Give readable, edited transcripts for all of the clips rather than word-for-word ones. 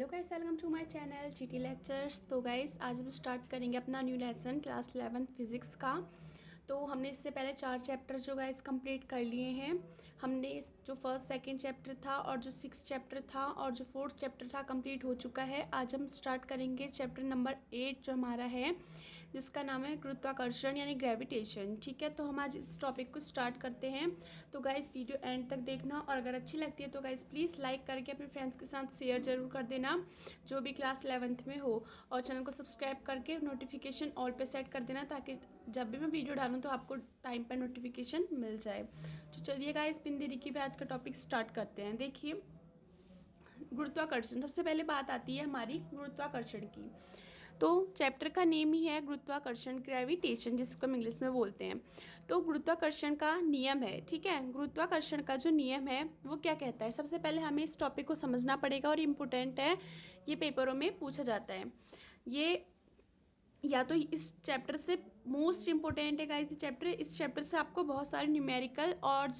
Hello guys, welcome to my channel GT lectures. तो guys आज हम स्टार्ट करेंगे अपना न्यू लेसन क्लास 11 फिज़िक्स का। तो हमने इससे पहले 4 चैप्टर जो गाइस कंप्लीट कर लिए हैं। हमने इस जो फर्स्ट सेकंड चैप्टर था और जो 6th चैप्टर था और जो 4th चैप्टर था कंप्लीट हो चुका है। आज हम स्टार्ट करेंगे चैप्टर नंबर 8 जो हमारा है, जिसका नाम है गुरुत्वाकर्षण यानी ग्रेविटेशन। ठीक है, तो हम आज इस टॉपिक को स्टार्ट करते हैं। तो गाइस वीडियो एंड तक देखना और अगर अच्छी लगती है तो गाइस प्लीज़ लाइक करके अपने फ्रेंड्स के साथ शेयर ज़रूर कर देना जो भी क्लास 11th में हो, और चैनल को सब्सक्राइब करके नोटिफिकेशन ऑल पे सेट कर देना ताकि जब भी मैं वीडियो डालूँ तो आपको टाइम पर नोटिफिकेशन मिल जाए। तो चलिए गाइस बिन देरी के आज का टॉपिक स्टार्ट करते हैं। देखिए, गुरुत्वाकर्षण, सबसे पहले बात आती है हमारी गुरुत्वाकर्षण की। तो चैप्टर का नेम ही है गुरुत्वाकर्षण, ग्रेविटेशन, जिसको हम इंग्लिश में बोलते हैं। तो गुरुत्वाकर्षण का नियम है, ठीक है। गुरुत्वाकर्षण का जो नियम है वो क्या कहता है, सबसे पहले हमें इस टॉपिक को समझना पड़ेगा और इम्पोर्टेंट है, ये पेपरों में पूछा जाता है। ये या तो इस चैप्टर से मोस्ट इम्पोर्टेंट है गाइस चैप्टर। इस चैप्टर से आपको बहुत सारे न्यूमेरिकल और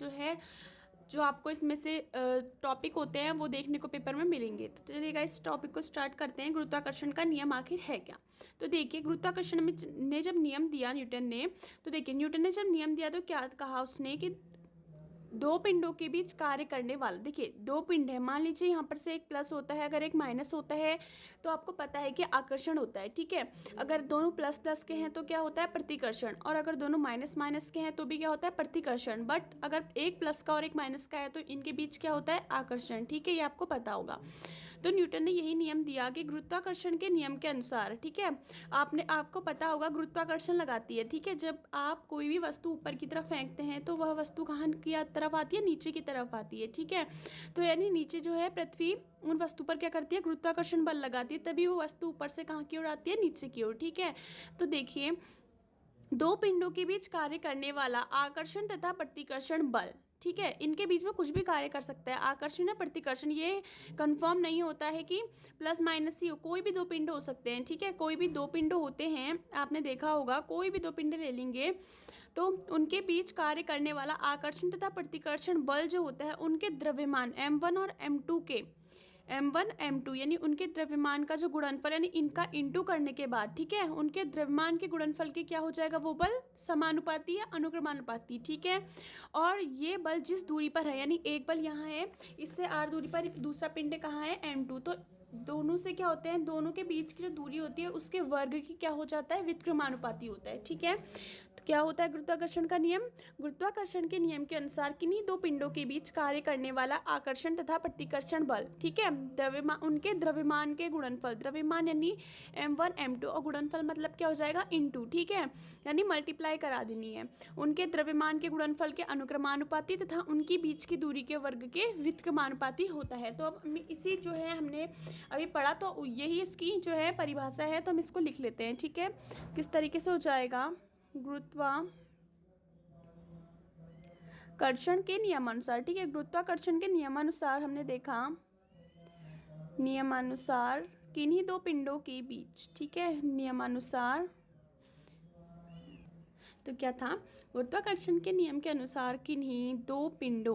जो आपको इसमें से टॉपिक होते हैं वो देखने को पेपर में मिलेंगे। तो चलिएगा इस टॉपिक को स्टार्ट करते हैं। गुरुत्वाकर्षण का नियम आखिर है क्या। तो देखिए, गुरुत्वाकर्षण में ने जब नियम दिया न्यूटन ने, तो देखिए न्यूटन ने जब नियम दिया तो क्या कहा उसने कि दो पिंडों के बीच कार्य करने वाला, देखिए दो पिंड है, मान लीजिए यहाँ पर से एक प्लस होता है, अगर एक माइनस होता है तो आपको पता है कि आकर्षण होता है, ठीक है। अगर दोनों प्लस प्लस के हैं तो क्या होता है, प्रतिकर्षण, और अगर दोनों माइनस माइनस के हैं तो भी क्या होता है, प्रतिकर्षण। बट अगर एक प्लस का और एक माइनस का है तो इनके बीच क्या होता है, आकर्षण, ठीक है, ये आपको पता होगा। तो न्यूटन ने यही नियम दिया कि गुरुत्वाकर्षण के नियम के अनुसार, ठीक है, आपको पता होगा गुरुत्वाकर्षण लगाती है, ठीक है। जब आप कोई भी वस्तु ऊपर की तरफ फेंकते हैं तो वह वस्तु कहाँ की तरफ आती है, नीचे की तरफ आती है, ठीक है। तो यानी नीचे जो है पृथ्वी उन वस्तु पर क्या करती है, गुरुत्वाकर्षण बल लगाती है, तभी वो वस्तु ऊपर से कहाँ की ओर आती है, नीचे की ओर, ठीक है। तो देखिए, दो पिंडों के बीच कार्य करने वाला आकर्षण तथा प्रतिकर्षण बल, ठीक है, इनके बीच में कुछ भी कार्य कर सकता है, आकर्षण या प्रतिकर्षण, ये कंफर्म नहीं होता है कि प्लस माइनस ही हो, कोई भी दो पिंड हो सकते हैं, ठीक है। कोई भी दो पिंड होते हैं, आपने देखा होगा, कोई भी दो पिंड ले लेंगे तो उनके बीच कार्य करने वाला आकर्षण तथा प्रतिकर्षण बल जो होता है, उनके द्रव्यमान m1 और m2 के, m1 m2 यानी उनके द्रव्यमान का जो गुणनफल, यानी इनका इंटू करने के बाद, ठीक है, उनके द्रव्यमान के गुणनफल के क्या हो जाएगा, वो बल समानुपाती या अनुक्रमानुपाती, ठीक है। और ये बल जिस दूरी पर है, यानी एक बल यहाँ है, इससे r दूरी पर दूसरा पिंड कहाँ है, m2, तो दोनों से क्या होते हैं, दोनों के बीच की जो दूरी होती है उसके वर्ग की क्या हो जाता है, व्युत्क्रमानुपाती होता है, ठीक है। तो क्या होता है गुरुत्वाकर्षण का नियम, गुरुत्वाकर्षण के नियम के अनुसार किन्हीं दो पिंडों के बीच कार्य करने वाला आकर्षण तथा प्रतिकर्षण बल, ठीक है, द्रव्यमान, उनके द्रव्यमान के गुणनफल, द्रव्यमान यानी m1 m2 और गुणनफल मतलब क्या हो जाएगा, इंटू, ठीक है, यानी मल्टीप्लाई करा देनी है, उनके द्रव्यमान के गुणनफल के अनुक्रमानुपाती तथा उनकी बीच की दूरी के वर्ग के व्युत्क्रमानुपाती होता है। तो अब इसी जो है हमने अभी पढ़ा, तो यही इसकी जो है परिभाषा है, तो हम इसको लिख लेते हैं, ठीक है। किस तरीके से हो जाएगा, गुरुत्वाकर्षण के नियमानुसार, ठीक है, गुरुत्वाकर्षण के नियमानुसार हमने देखा, नियमानुसार किन्हीं दो पिंडों के बीच, ठीक है, नियमानुसार, तो क्या था, गुरुत्वाकर्षण के नियम के अनुसार किन्हीं दो पिंड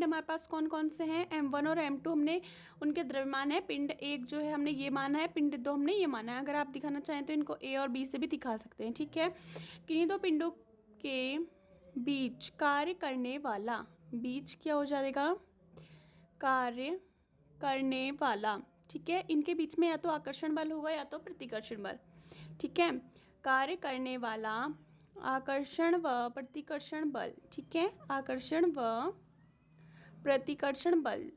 हमारे पास कौन कौन से हैं, m1 और m2 हमने उनके द्रव्यमान है, पिंड एक जो है हमने ये माना है, पिंड दो हमने ये माना है। अगर आप दिखाना चाहें तो इनको a और b से भी दिखा सकते हैं, ठीक है। किन्हीं दो पिंडों के बीच कार्य करने वाला, बीच क्या हो जाएगा, कार्य करने वाला, ठीक है, इनके बीच में या तो आकर्षण बल होगा या तो प्रतिकर्षण बल, ठीक है, कार्य करने वाला आकर्षण व प्रतिकर्षण बल, ठीक है, आकर्षण व प्रतिकर्षण बल,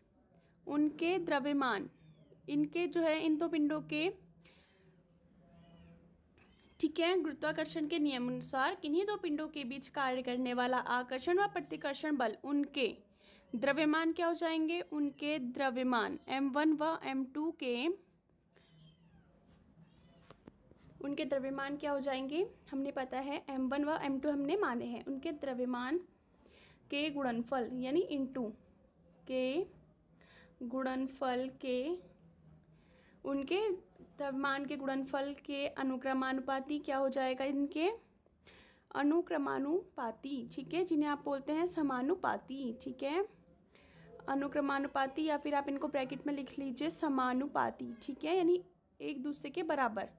उनके द्रव्यमान, इनके जो है इन दो पिंडों के, ठीक है, गुरुत्वाकर्षण के नियम अनुसार किन्हीं दो पिंडों के बीच कार्य करने वाला आकर्षण व प्रतिकर्षण बल, उनके द्रव्यमान क्या हो जाएंगे, उनके द्रव्यमान m1 व m2 के, उनके द्रव्यमान क्या हो जाएंगे, हमने पता है m1 व m2 हमने माने हैं, उनके द्रव्यमान के गुणनफल यानी इंटू के गुणनफल के, उनके द्रव्यमान के गुणनफल के अनुक्रमानुपाती क्या हो जाएगा, इनके अनुक्रमानुपाती, ठीक है, जिन्हें आप बोलते हैं समानुपाती, ठीक है, अनुक्रमानुपाती, या फिर आप इनको ब्रैकेट में लिख लीजिए समानुपाती, ठीक है, यानी एक दूसरे के बराबर।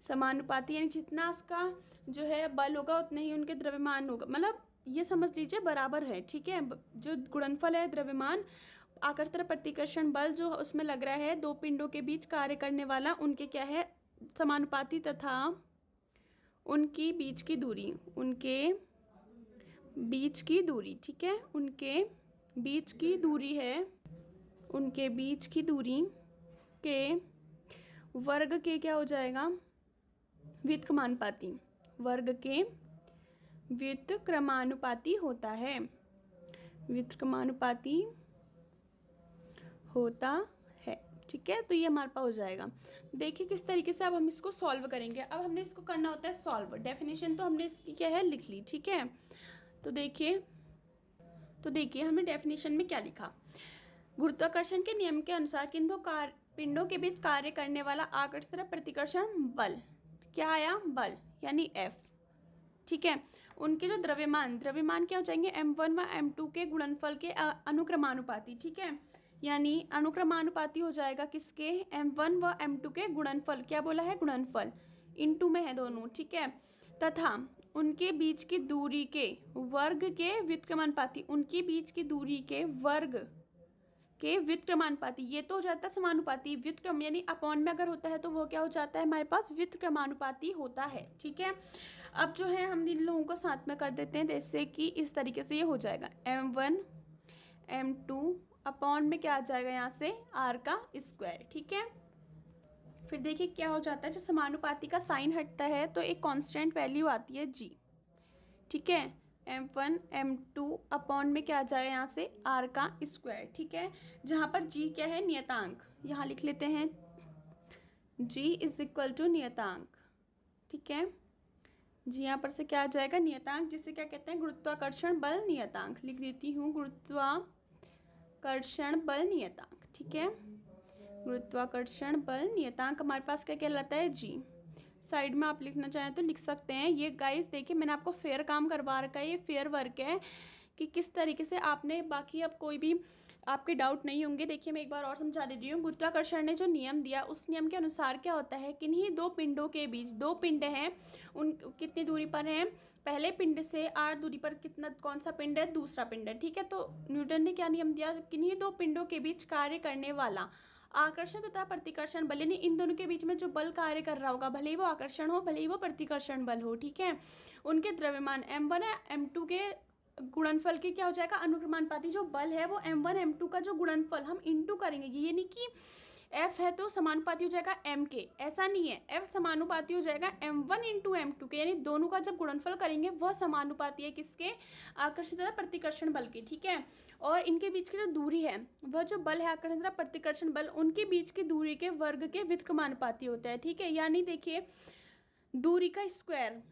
समानुपाती यानी जितना उसका जो है बल होगा उतना ही उनके द्रव्यमान होगा, मतलब ये समझ लीजिए बराबर है, ठीक है। जो गुणनफल है द्रव्यमान आकर्षण प्रतिकर्षण बल जो उसमें लग रहा है दो पिंडों के बीच कार्य करने वाला, उनके क्या है समानुपाती, तथा उनकी बीच की दूरी, उनके बीच की दूरी, ठीक है, उनके बीच की दूरी है, उनके बीच की दूरी के वर्ग के क्या हो जाएगा व्युत्क्रमानुपाती, वर्ग के व्युत्क्रमानुपाती होता है, व्युत्क्रमानुपाती होता है, ठीक है। तो ये हमारे पास हो जाएगा। देखिए किस तरीके से अब हम इसको सॉल्व करेंगे। अब हमने इसको करना होता है सॉल्व। डेफिनेशन तो हमने इसकी क्या है लिख ली, ठीक है। तो देखिए हमने डेफिनेशन में क्या लिखा। गुरुत्वाकर्षण के नियम के अनुसार किन दो पिंडों के बीच कार्य करने वाला आकर्षण प्रतिकर्षण बल, क्या आया बल यानी F, ठीक है। उनके जो द्रव्यमान क्या हो जाएंगे m1 व m2 के गुणनफल के अनुक्रमानुपाती, ठीक है, यानी अनुक्रमानुपाती हो जाएगा किसके m1 व m2 के गुणनफल, क्या बोला है गुणनफल, इनटू में है दोनों, ठीक है, तथा उनके बीच की दूरी के वर्ग के व्युत्क्रमानुपाती, उनके बीच की दूरी के वर्ग के व्युत्क्रमानुपाती, ये तो हो जाता है समानुपाती, व्युत्क्रम यानी अपॉन में अगर होता है तो वो क्या हो जाता है हमारे पास व्युत्क्रमानुपाती होता है, ठीक है। अब जो है हम इन लोगों को साथ में कर देते हैं, जैसे कि इस तरीके से ये हो जाएगा m1 m2 अपॉन में क्या आ जाएगा यहाँ से r का स्क्वायर, ठीक है। फिर देखिए क्या हो जाता है, जब समानुपाती का साइन हटता है तो एक कांस्टेंट वैल्यू आती है g, ठीक है, m1 m2 अपॉन में क्या आ जाएगा यहाँ से r का स्क्वायर, ठीक है, जहाँ पर g क्या है नियतांक, यहाँ लिख लेते हैं g इज इक्वल टू नियतांक, ठीक है, जी यहाँ पर से क्या आ जाएगा नियतांक, जिसे क्या कहते हैं गुरुत्वाकर्षण बल नियतांक, लिख देती हूँ गुरुत्वाकर्षण बल नियतांक, ठीक है, गुरुत्वाकर्षण बल नियतांक हमारे पास क्या कहलाता है जी। साइड में आप लिखना चाहें तो लिख सकते हैं। ये गाइस देखिए मैंने आपको फेयर काम करवा रखा है, ये फेयर वर्क है कि किस तरीके से आपने, बाकी अब कोई भी आपके डाउट नहीं होंगे। देखिए मैं एक बार और समझा दे रही हूँ। गुरुत्वाकर्षण ने जो नियम दिया उस नियम के अनुसार क्या होता है, किन्हीं दो पिंडों के बीच, दो पिंड हैं, उन कितनी दूरी पर हैं, पहले पिंड से r दूरी पर कितना, कौन सा पिंड है, दूसरा पिंड है, ठीक है। तो न्यूटन ने क्या नियम दिया, किन्हीं दो पिंडों के बीच कार्य करने वाला आकर्षण तथा प्रतिकर्षण बल, यानी इन दोनों के बीच में जो बल कार्य कर रहा होगा, भले ही वो आकर्षण हो भले ही वो प्रतिकर्षण बल हो, ठीक है, उनके द्रव्यमान m1 या m2 के गुणनफल के क्या हो जाएगा अनुक्रमानुपाती, जो बल है वो m1 m2 का जो गुणनफल हम इंटू करेंगे, ये नहीं कि f है तो समानुपाती हो जाएगा m के, ऐसा नहीं है, f समानुपाती हो जाएगा m1 इंटू m2 के, यानी दोनों का जब गुणनफल करेंगे वह समानुपाती है किसके, आकर्षण तथा प्रतिकर्षण बल के, ठीक है। और इनके बीच की जो दूरी है वह जो बल है आकर्षण तथा प्रतिकर्षण बल, उनके बीच की दूरी के वर्ग के व्युत्क्रमानुपाती होता है, ठीक है। यानी देखिए दूरी का स्क्वायर,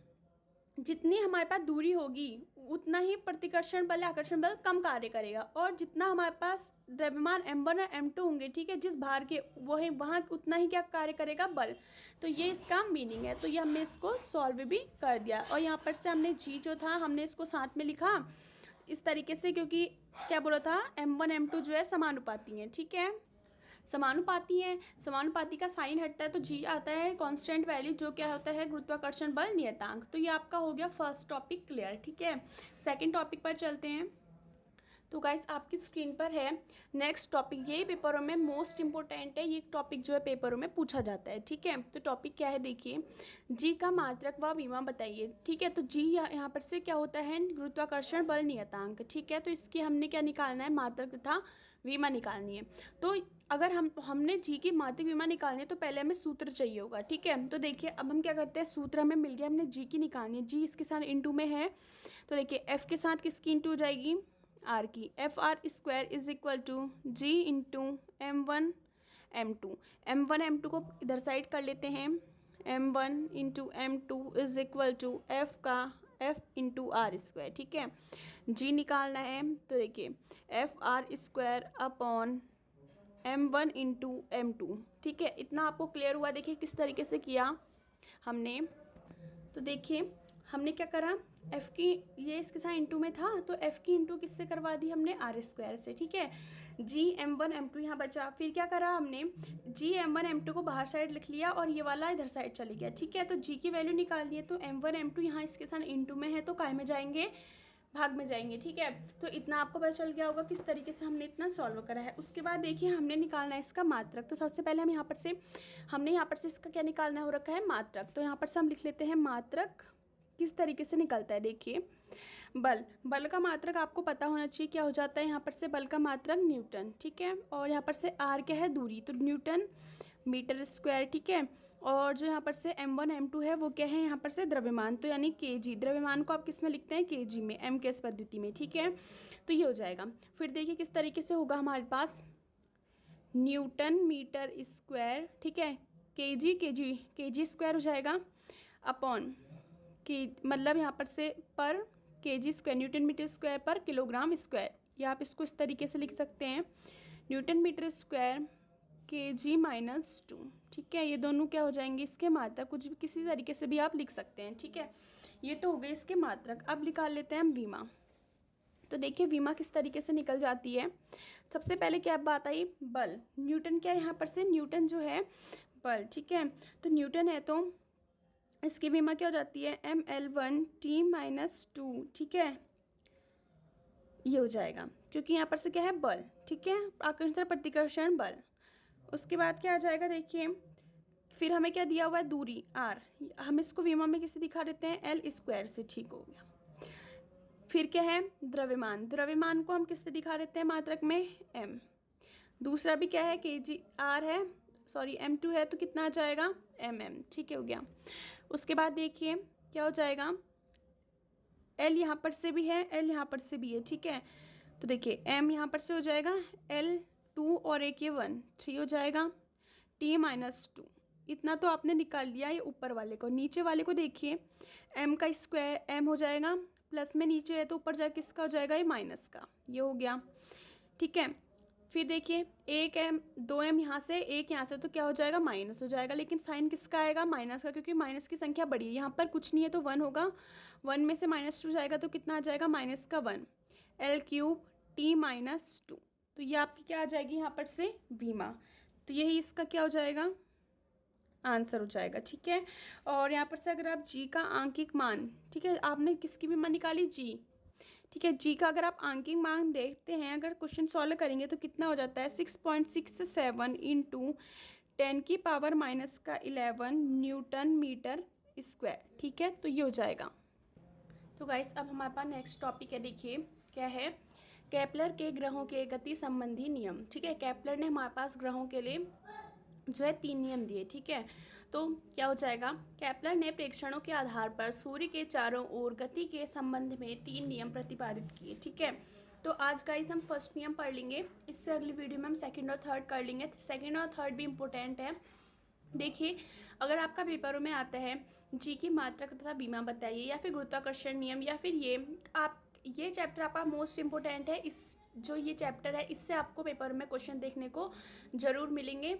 जितनी हमारे पास दूरी होगी उतना ही प्रतिकर्षण बल आकर्षण बल कम कार्य करेगा, और जितना हमारे पास द्रव्यमान m1 और m2 होंगे, ठीक है, जिस भार के वो है वहाँ उतना ही क्या कार्य करेगा बल। तो ये इसका मीनिंग है। तो ये हमने इसको सॉल्व भी कर दिया, और यहाँ पर से हमने g जो था हमने इसको साथ में लिखा इस तरीके से, क्योंकि क्या बोला था m1 m2 जो है समानुपाती हैं, ठीक है, समानुपाती है, समानुपाती का साइन हटता है तो जी आता है कांस्टेंट वैल्यू, जो क्या होता है गुरुत्वाकर्षण बल नियतांक। तो ये आपका हो गया फर्स्ट टॉपिक क्लियर, ठीक है। सेकंड टॉपिक पर चलते हैं। तो गाइस आपकी स्क्रीन पर है नेक्स्ट टॉपिक, ये पेपरों में मोस्ट इंपॉर्टेंट है, ये टॉपिक जो है पेपरों में पूछा जाता है, ठीक है। तो टॉपिक क्या है देखिए, जी का मात्रक व विमा बताइए, ठीक है। तो जी यहाँ पर से क्या होता है गुरुत्वाकर्षण बल नियतांक, ठीक है। तो इसकी हमने क्या निकालना है मात्रक तथा विमा निकालनी है। तो अगर हमने जी की मात्रक विमा निकालनी है तो पहले हमें सूत्र चाहिए होगा, ठीक है। तो देखिए अब हम क्या करते हैं, सूत्र हमें मिल गया, हमने जी की निकालनी है, जी इसके साथ इंटू में है, तो देखिए एफ के साथ किसकी इंटू हो जाएगी आर की, F r square is equal to G into m1 m2 को इधर साइड कर लेते हैं, m1 into m2 is equal to F का एफ इंटू आर स्क्वायर, ठीक है। जी निकालना है तो देखिए F r square upon m1 into m2, ठीक है। इतना आपको क्लियर हुआ। देखिए किस तरीके से किया हमने, तो देखिए हमने क्या करा, एफ़ की ये इसके साथ इंटू में था तो एफ़ की इंटू किससे करवा दी हमने, आर स्क्वायर से, ठीक है। जी M1 M2 यहाँ बचा, फिर क्या करा हमने, जी M1 M2 को बाहर साइड लिख लिया और ये वाला इधर साइड चली गया, ठीक है। तो जी की वैल्यू निकालनी है तो M1 M2 यहाँ इसके साथ इंटू में है तो काय में जाएंगे, भाग में जाएंगे, ठीक है। तो इतना आपको पता चल गया होगा किस तरीके से हमने इतना सॉल्व करा है। उसके बाद देखिए हमने निकालना है इसका मात्रक। तो सबसे पहले हम हमने यहाँ पर से इसका क्या निकालना हो रखा है, मात्रक। तो यहाँ पर से हम लिख लेते हैं मात्रक किस तरीके से निकलता है। देखिए बल का मात्रक आपको पता होना चाहिए क्या हो जाता है, यहाँ पर से बल का मात्रक न्यूटन, ठीक है। और यहाँ पर से आर क्या है, दूरी, तो न्यूटन मीटर स्क्वायर, ठीक है। और जो यहाँ पर से M1 M2 है वो क्या है, यहाँ पर से द्रव्यमान, तो यानी kg, द्रव्यमान को आप किस में लिखते हैं, kg में, m के इस पद्धति में, ठीक है। तो ये हो जाएगा। फिर देखिए किस तरीके से होगा हमारे पास, न्यूटन मीटर स्क्वायर, ठीक है, kg स्क्वायर हो जाएगा अपॉन के, मतलब यहाँ पर से पर kg स्क्वायर, न्यूटन मीटर स्क्वायर पर किलोग्राम स्क्वायर, या आप इसको इस तरीके से लिख सकते हैं, न्यूटन मीटर स्क्वायर kg -2, ठीक है। ये दोनों क्या हो जाएंगे, इसके मात्रक, कुछ भी किसी तरीके से भी आप लिख सकते हैं, ठीक है। ये तो हो गए इसके मात्रक। अब निकाल लेते हैं हम विमा। तो देखिए विमा किस तरीके से निकल जाती है। सबसे पहले क्या बात आई, बल, न्यूटन क्या है यहाँ पर से, न्यूटन जो है बल, ठीक है। तो न्यूटन है तो इसकी विमा क्या हो जाती है, mL1T-2, ठीक है। ये हो जाएगा क्योंकि यहाँ पर से क्या है, बल, ठीक है, आकर्षण प्रतिकर्षण बल। उसके बाद क्या आ जाएगा, देखिए फिर हमें क्या दिया हुआ है, दूरी r, हम इसको विमा में किसे दिखा देते हैं, L स्क्वायर से, ठीक हो गया। फिर क्या है, द्रव्यमान, द्रव्यमान को हम किससे दिखा देते हैं, मात्रक में m। दूसरा भी क्या है, kg, r है, सॉरी M2 है तो कितना आ जाएगा, mm, ठीक है, हो गया। उसके बाद देखिए क्या हो जाएगा, L यहाँ पर से भी है, L यहाँ पर से भी है, ठीक है। तो देखिए m यहाँ पर से हो जाएगा L2 और एक ये 1, 3 हो जाएगा, T-2, इतना तो आपने निकाल लिया ये ऊपर वाले को। नीचे वाले को देखिए, m का स्क्वायर m हो जाएगा, प्लस में नीचे है तो ऊपर जाके किसका हो जाएगा, ये माइनस का, ये हो गया, ठीक है। फिर देखिए 1m 2m यहाँ से, 1 यहाँ से, तो क्या हो जाएगा, माइनस हो जाएगा, लेकिन साइन किसका आएगा, माइनस का, क्योंकि माइनस की संख्या बड़ी है। यहाँ पर कुछ नहीं है तो 1 होगा, 1 में से -2 जाएगा तो कितना आ जाएगा, -1, L3 T-2। तो ये आपकी क्या आ जाएगी यहाँ पर से, विमा। तो यही इसका क्या हो जाएगा, आंसर हो जाएगा, ठीक है। और यहाँ पर से अगर आप जी का आंकिक मान, ठीक है, आपने किसकी विमा निकाली, जी, ठीक है, जी का अगर आप आंकिक मान देखते हैं, अगर क्वेश्चन सॉल्व करेंगे तो कितना हो जाता है, 6.67 × 10⁻⁻11 न्यूटन मीटर स्क्वायर, ठीक है। तो ये हो जाएगा। तो गाइस अब हमारे पास नेक्स्ट टॉपिक है, देखिए क्या है, केपलर के ग्रहों के गति संबंधी नियम, ठीक है। केपलर ने हमारे पास ग्रहों के लिए जो है 3 नियम दिए, ठीक है। तो क्या हो जाएगा, केपलर ने प्रेक्षणों के आधार पर सूर्य के चारों ओर गति के संबंध में 3 नियम प्रतिपादित किए, ठीक है। तो आज गाइस हम फर्स्ट नियम पढ़ लेंगे, इससे अगली वीडियो में हम सेकंड और थर्ड कर लेंगे। सेकंड और थर्ड भी इम्पोर्टेंट है। देखिए अगर आपका पेपरों में आता है जी की मात्रक तथा बीमा बताइए, या फिर गुरुत्वाकर्षण नियम, या फिर ये चैप्टर आपका मोस्ट इम्पोर्टेंट है। इस जो ये चैप्टर है इससे आपको पेपर में क्वेश्चन देखने को ज़रूर मिलेंगे।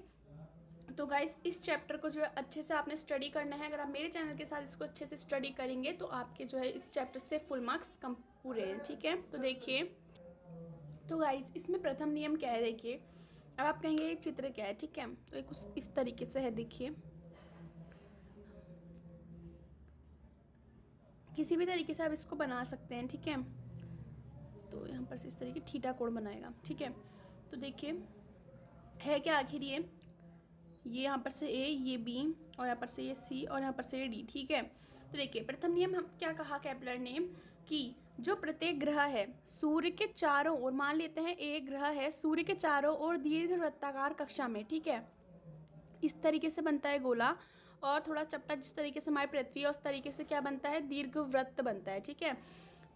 तो गाइस इस चैप्टर को जो है अच्छे से आपने स्टडी करना है। अगर आप मेरे चैनल के साथ इसको अच्छे से स्टडी करेंगे तो आपके जो है इस चैप्टर से फुल मार्क्स कम पूरे हैं, ठीक है। तो देखिए, तो गाइस इसमें प्रथम नियम क्या है, देखिए अब आप कहेंगे ये चित्र क्या है, ठीक है। तो एक कुछ इस तरीके से है, देखिए किसी भी तरीके से आप इसको बना सकते हैं, ठीक है। तो यहाँ पर से इस तरीके थीटा कोण बनाएगा, ठीक है। तो देखिए है क्या आखिर ये यहाँ पर से ए, ये बी, और यहाँ पर से ये सी, और यहाँ पर से ये डी, ठीक है। तो देखिए प्रथम नियम हम क्या कहा केपलर ने, कि जो प्रत्येक ग्रह है सूर्य के चारों ओर, मान लेते हैं एक ग्रह है सूर्य के चारों ओर दीर्घ वृत्ताकार कक्षा में, ठीक है, इस तरीके से बनता है गोला, और थोड़ा चपटा जिस तरीके से हमारी पृथ्वी है उस तरीके से क्या बनता है, दीर्घ वृत्त बनता है, ठीक है।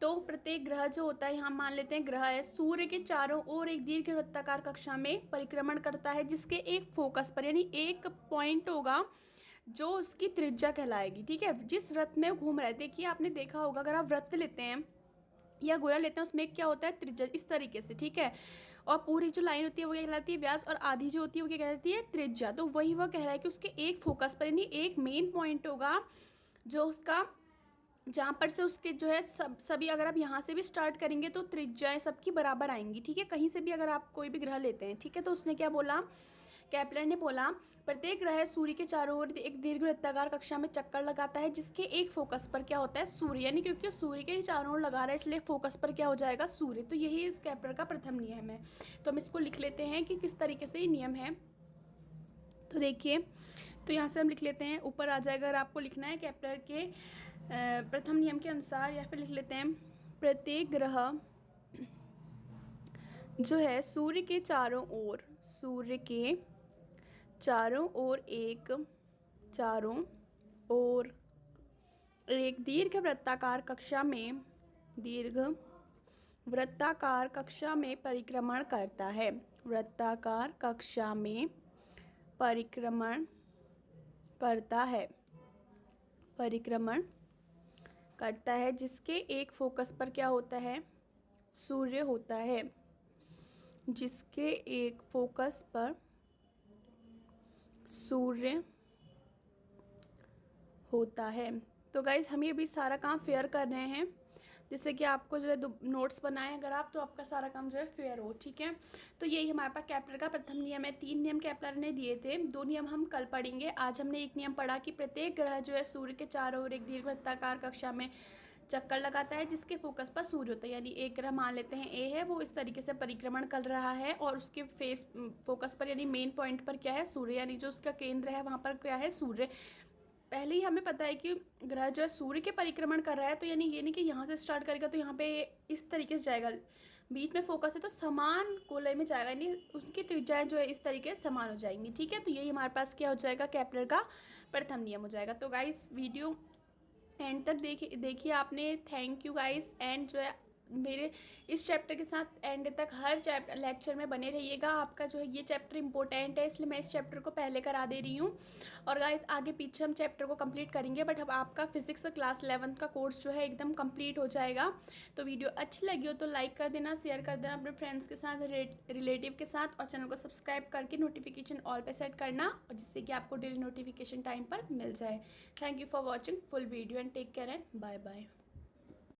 तो प्रत्येक ग्रह जो होता है, यहाँ मान लेते हैं ग्रह है सूर्य के चारों ओर एक दीर्घ वृत्ताकार कक्षा में परिक्रमण करता है, जिसके एक फोकस पर, यानी एक पॉइंट होगा जो उसकी त्रिज्या कहलाएगी, ठीक है। जिस वृत्त में घूम रहा है, देखिए आपने देखा होगा अगर आप वृत्त लेते हैं या गोला लेते हैं उसमें क्या होता है, त्रिज्या, इस तरीके से, ठीक है। और पूरी जो लाइन होती है वो क्या कहलाती है, व्यास, और आधी जो होती है वो क्या कहलाती है, त्रिज्या। तो वही वह कह रहा है कि उसके एक फोकस पर, यानी एक मेन पॉइंट होगा जो उसका जहाँ पर से उसके जो है सभी अगर आप यहाँ से भी स्टार्ट करेंगे तो त्रिज्याएं सबकी बराबर आएंगी, ठीक है। कहीं से भी अगर आप कोई भी ग्रह लेते हैं, ठीक है। तो उसने क्या बोला, केपलर ने बोला प्रत्येक ग्रह सूर्य के चारों ओर एक दीर्घवृत्ताकार कक्षा में चक्कर लगाता है जिसके एक फोकस पर क्या होता है, सूर्य। यानी क्योंकि सूर्य के ही चारों ओर लगा रहा है इसलिए फोकस पर क्या हो जाएगा, सूर्य। तो यही इस केपलर का प्रथम नियम है। तो हम इसको लिख लेते हैं कि किस तरीके से ये नियम है। तो देखिए, तो यहाँ से हम लिख लेते हैं, ऊपर आ जाएगा। अगर आपको लिखना है केपलर के प्रथम नियम के अनुसार, या फिर लिख लेते हैं प्रत्येक ग्रह जो है सूर्य के चारों ओर, सूर्य के चारों ओर एक दीर्घ वृत्ताकार कक्षा में परिक्रमण करता है। वृत्ताकार कक्षा में परिक्रमण करता है जिसके एक फोकस पर क्या होता है, सूर्य होता है। जिसके एक फोकस पर सूर्य होता है। तो गाइज हम ये भी सारा काम फेयर कर रहे हैं, जिससे कि आपको जो है नोट्स बनाए अगर आप, तो आपका सारा काम जो है फेयर हो, ठीक है। तो यही हमारे पास केपलर का प्रथम नियम है। 3 नियम केपलर ने दिए थे, 2 नियम हम कल पढ़ेंगे। आज हमने एक नियम पढ़ा कि प्रत्येक ग्रह जो है सूर्य के चारों ओर एक दीर्घवृत्ताकार कक्षा में चक्कर लगाता है जिसके फोकस पर सूर्य होता है। यानी एक ग्रह मान लेते हैं ए है, वो इस तरीके से परिक्रमण कर रहा है और उसके फोकस पर यानी मेन पॉइंट पर क्या है, सूर्य। यानी जो उसका केंद्र है वहाँ पर क्या है, सूर्य। पहले ही हमें पता है कि ग्रह जो है सूर्य के परिक्रमण कर रहा है, तो यानी ये नहीं कि यहाँ से स्टार्ट करेगा तो यहाँ पे इस तरीके से जाएगा, बीच में फोकस है तो समान गोले में जाएगा, यानी उसकी त्रिज्याएं जो है इस तरीके से समान हो जाएंगी, ठीक है। तो यही हमारे पास क्या हो जाएगा, केपलर का प्रथम नियम हो जाएगा। तो गाइस वीडियो एंड तक देखिए आपने, थैंक यू गाइस। एंड जो है मेरे इस चैप्टर के साथ एंड तक हर चैप्टर लेक्चर में बने रहिएगा। आपका जो है ये चैप्टर इंपॉर्टेंट है, इसलिए मैं इस चैप्टर को पहले करा दे रही हूँ। और गाइस आगे पीछे हम चैप्टर को कंप्लीट करेंगे, बट अब आपका फिजिक्स क्लास 11 का कोर्स जो है एकदम कंप्लीट हो जाएगा। तो वीडियो अच्छी लगी हो तो लाइक कर देना, शेयर कर देना अपने फ्रेंड्स के साथ, रिलेटिव के साथ, और चैनल को सब्सक्राइब करके नोटिफिकेशन ऑल पे सेट करना, और जिससे कि आपको डेली नोटिफिकेशन टाइम पर मिल जाए। Thank you for watching full video and take care and bye bye.